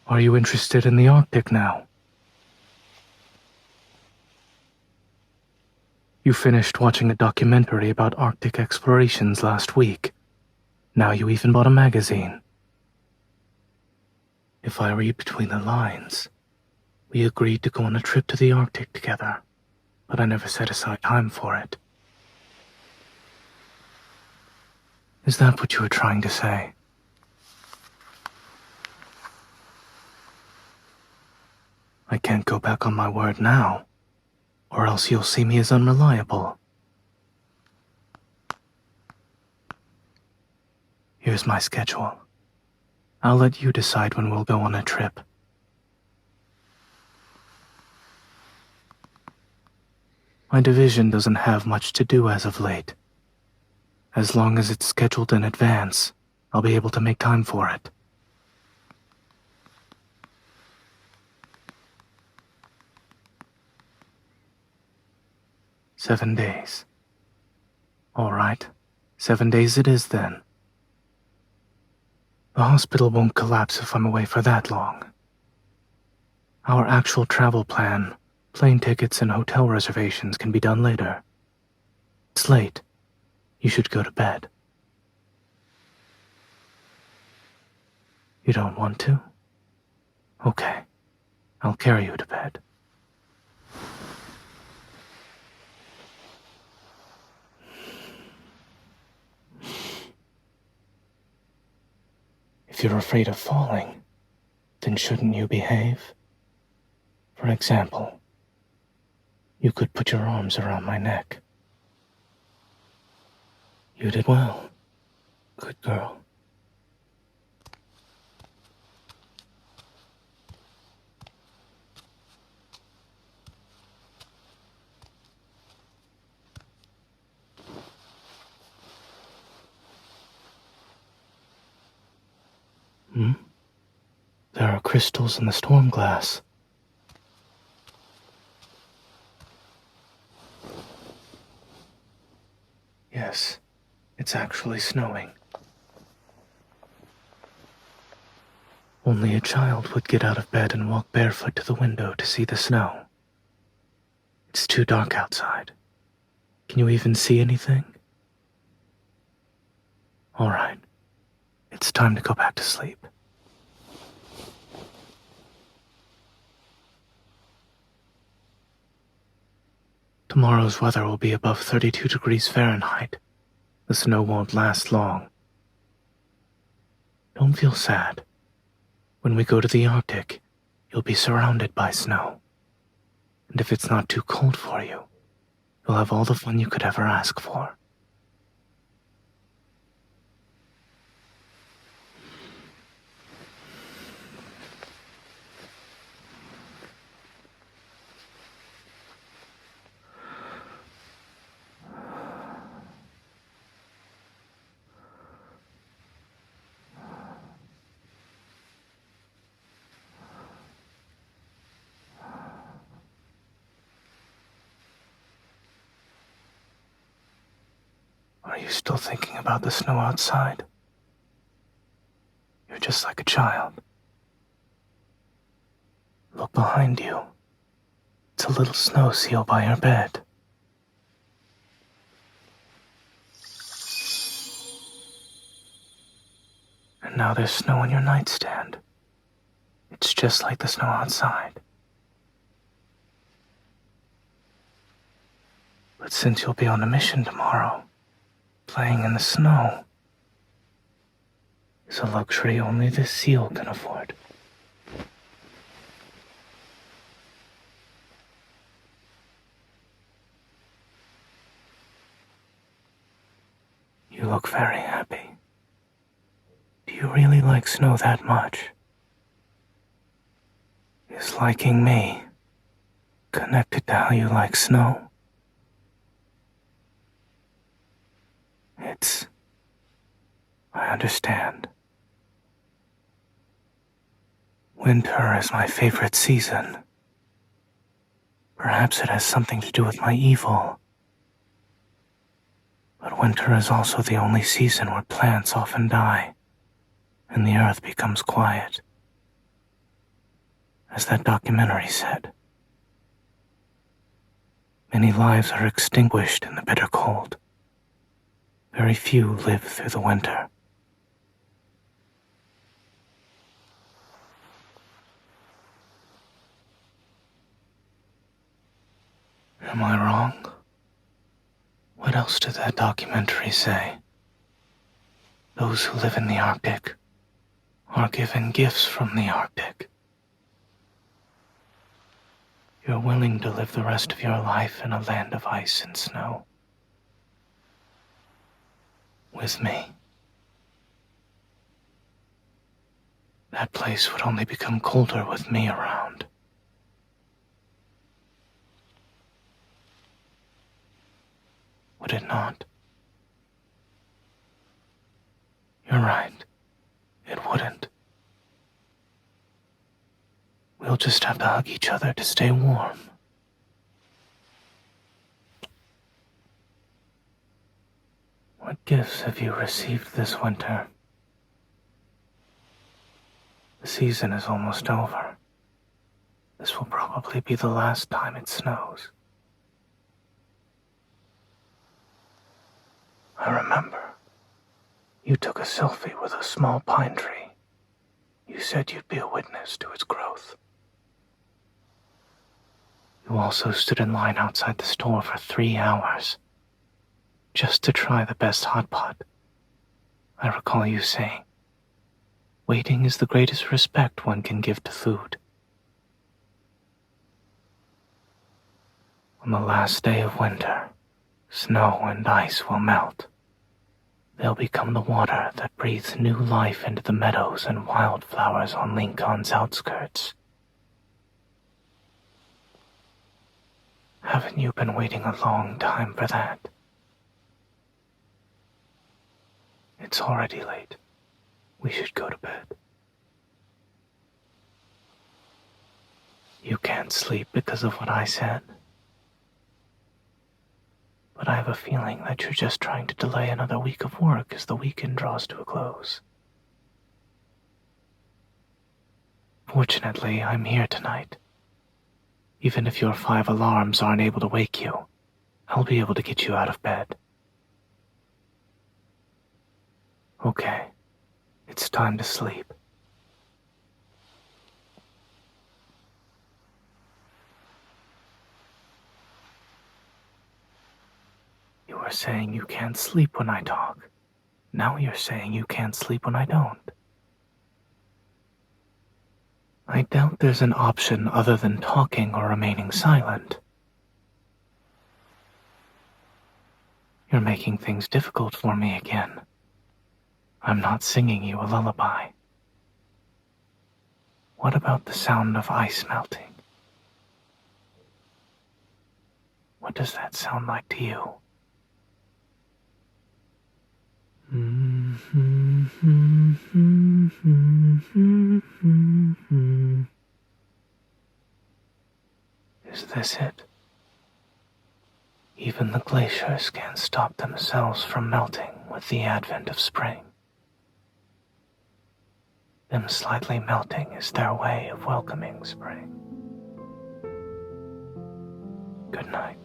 Are you interested in the Arctic now? You finished watching a documentary about Arctic explorations last week. Now you even bought a magazine. If I read between the lines, we agreed to go on a trip to the Arctic together, but I never set aside time for it. Is that what you were trying to say? I can't go back on my word now, or else you'll see me as unreliable. Here's my schedule. I'll let you decide when we'll go on a trip. My division doesn't have much to do as of late. As long as it's scheduled in advance, I'll be able to make time for it. "7 days. All right, 7 days it is then. The hospital won't collapse if I'm away for that long. Our actual travel plan, plane tickets and hotel reservations can be done later. It's late. You should go to bed." You don't want to? Okay, I'll carry you to bed. If you're afraid of falling, then shouldn't you behave? For example, you could put your arms around my neck. You did well. Good girl. There are crystals in the storm glass. Yes, it's actually snowing. Only a child would get out of bed and walk barefoot to the window to see the snow. It's too dark outside. Can you even see anything? All right, it's time to go back to sleep. Tomorrow's weather will be above 32 degrees Fahrenheit. The snow won't last long. Don't feel sad. When we go to the Arctic, you'll be surrounded by snow. And if it's not too cold for you, you'll have all the fun you could ever ask for. Are you still thinking about the snow outside? You're just like a child. Look behind you. It's a little snow seal by your bed. And now there's snow on your nightstand. It's just like the snow outside. But since you'll be on a mission tomorrow, playing in the snow is a luxury only this seal can afford. You look very happy. Do you really like snow that much? Is liking me connected to how you like snow? I understand. Winter is my favorite season. Perhaps it has something to do with my evil. But winter is also the only season where plants often die, and the earth becomes quiet. As that documentary said, many lives are extinguished in the bitter cold. Very few live through the winter. Am I wrong? What else did that documentary say? Those who live in the Arctic are given gifts from the Arctic. You're willing to live the rest of your life in a land of ice and snow. With me. That place would only become colder with me around. Would it not? You're right. It wouldn't. We'll just have to hug each other to stay warm. What gifts have you received this winter? The season is almost over. This will probably be the last time it snows. I remember. You took a selfie with a small pine tree. You said you'd be a witness to its growth. You also stood in line outside the store for 3 hours, just to try the best hot pot. I recall you saying, waiting is the greatest respect one can give to food. On the last day of winter, snow and ice will melt. They'll become the water that breathes new life into the meadows and wildflowers on Lincoln's outskirts. Haven't you been waiting a long time for that? It's already late. We should go to bed. You can't sleep because of what I said. But I have a feeling that you're just trying to delay another week of work as the weekend draws to a close. Fortunately, I'm here tonight. Even if your 5 alarms aren't able to wake you, I'll be able to get you out of bed. Okay, it's time to sleep. You were saying you can't sleep when I talk. Now you're saying you can't sleep when I don't. I doubt there's an option other than talking or remaining silent. You're making things difficult for me again. I'm not singing you a lullaby. What about the sound of ice melting? What does that sound like to you? Is this it? Even the glaciers can't stop themselves from melting with the advent of spring. Them slightly melting is their way of welcoming spring. Good night.